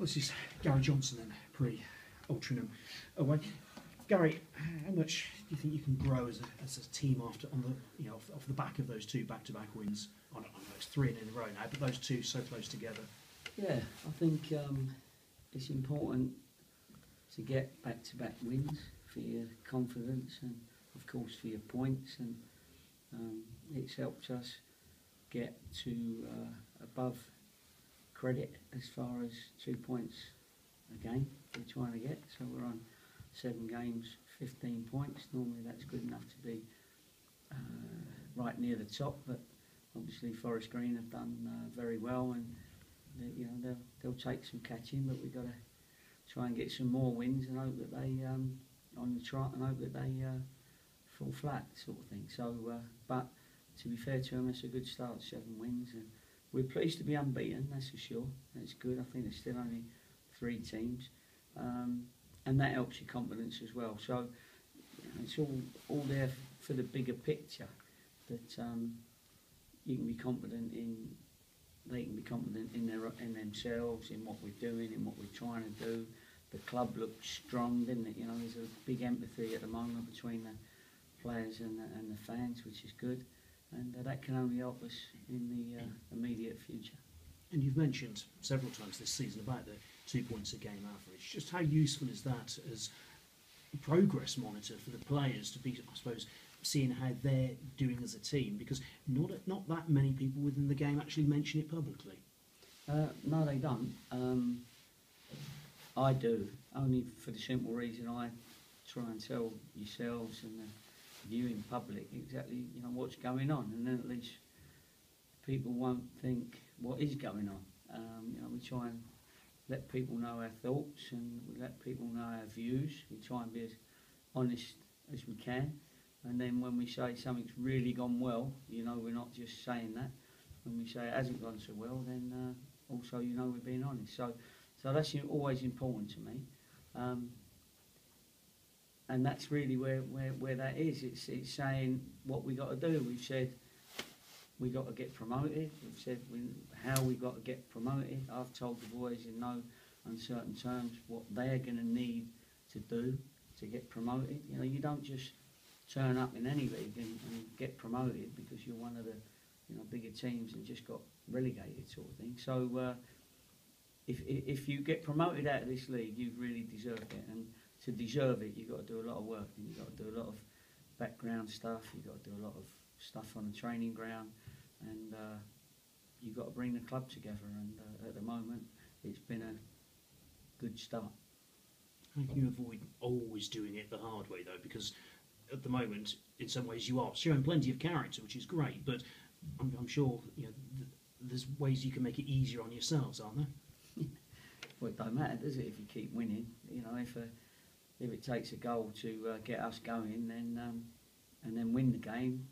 this is Gary Johnson then, pre-Altrincham away. Gary, how much do you think you can grow as a team after off the back of those two back-to-back wins? I know it's 3 in a row now, but those two so close together. Yeah, I think it's important to get back-to-back wins for your confidence and, of course, for your points. And it's helped us get to above credit as far as 2 points a game we're trying to get. So we're on 7 games, 15 points. Normally that's good enough to be right near the top, but obviously Forest Green have done very well, and they'll take some catching, but we've got to try and get some more wins and hope that they on the trot and hope that they fall flat, sort of thing. So, but to be fair to them, it's a good start, 7 wins, and we're pleased to be unbeaten. That's for sure. That's good. I think there's still only 3 teams, and that helps your confidence as well. So, it's all there for the bigger picture, that you can be confident in. They can be confident in themselves, in what we're doing, in what we're trying to do. The club looks strong, didn't it? There's a big empathy at the moment between the players and the fans, which is good, and that can only help us in the immediate future. And you've mentioned several times this season about the 2 points a game average. Just how useful is that as a progress monitor for the players to be, I suppose, seeing how they're doing as a team, because not that many people within the game actually mention it publicly. No, they don't. I do, only for the simple reason I try and tell yourselves and the viewing public exactly what's going on, and then at least people won't think what is going on. We try and let people know our thoughts, and we let people know our views. We try and be as honest as we can. And then when we say something's really gone well, we're not just saying that. When we say it hasn't gone so well, then also we're being honest. So that's always important to me. And that's really where that is. It's saying what we got to do. We've said we got to get promoted. We've said how we got to get promoted. I've told the boys in no uncertain terms what they're going to need to do to get promoted. You don't just turn up in any league and get promoted because you're one of the bigger teams and just got relegated, sort of thing. So if you get promoted out of this league, you've really deserved it, and to deserve it you've got to do a lot of work, and you've got to do a lot of background stuff, you've got to do a lot of stuff on the training ground, and you've got to bring the club together, and at the moment it's been a good start. How can you avoid always doing it the hard way though? Because at the moment, in some ways, you are showing plenty of character, which is great. But I'm sure there's ways you can make it easier on yourselves, aren't there? Well, it don't matter, does it? If you keep winning, if it takes a goal to get us going, then and then win the game,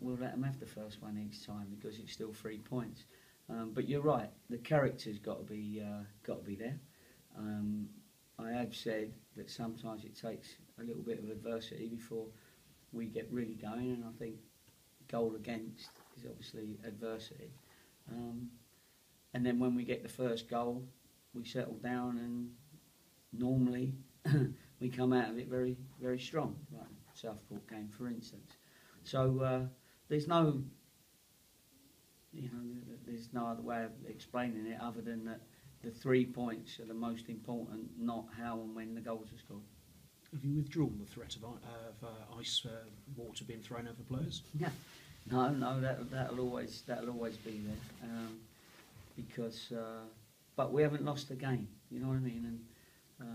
we'll let them have the first one each time because it's still 3 points. But you're right, the character's got to be there. I have said that sometimes it takes a little bit of adversity before we get really going, and I think goal against is obviously adversity. And then when we get the first goal, we settle down, and normally we come out of it very, very strong, like Southport game, for instance. So there's no other way of explaining it other than that the 3 points are the most important, not how and when the goals are scored. Have you withdrawn the threat of ice water being thrown over players? Yeah, no, that'll always be there, because but we haven't lost the game. You know what I mean? And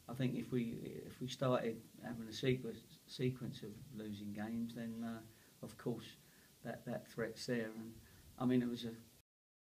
I think if we started having a sequence of losing games, then of course that threat's there. And I mean, it was a